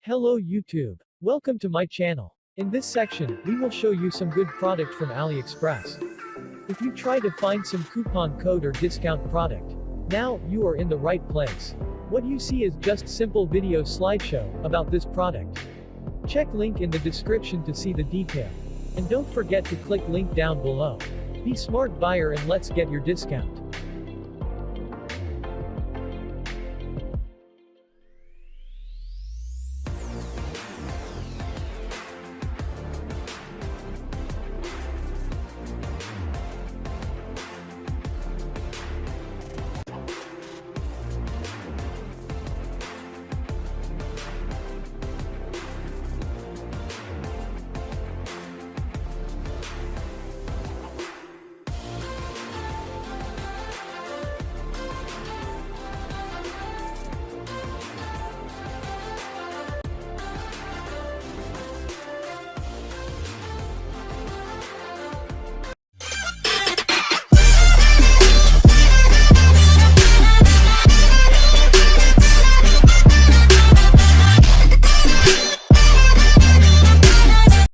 Hello YouTube. Welcome to my channel. In this section, we will show you some good product from AliExpress. If you try to find some coupon code or discount product, now you are in the right place. What you see is just simple video slideshow about this product. Check link in the description to see the detail. And don't forget to click link down below. Be smart buyer and let's get your discount.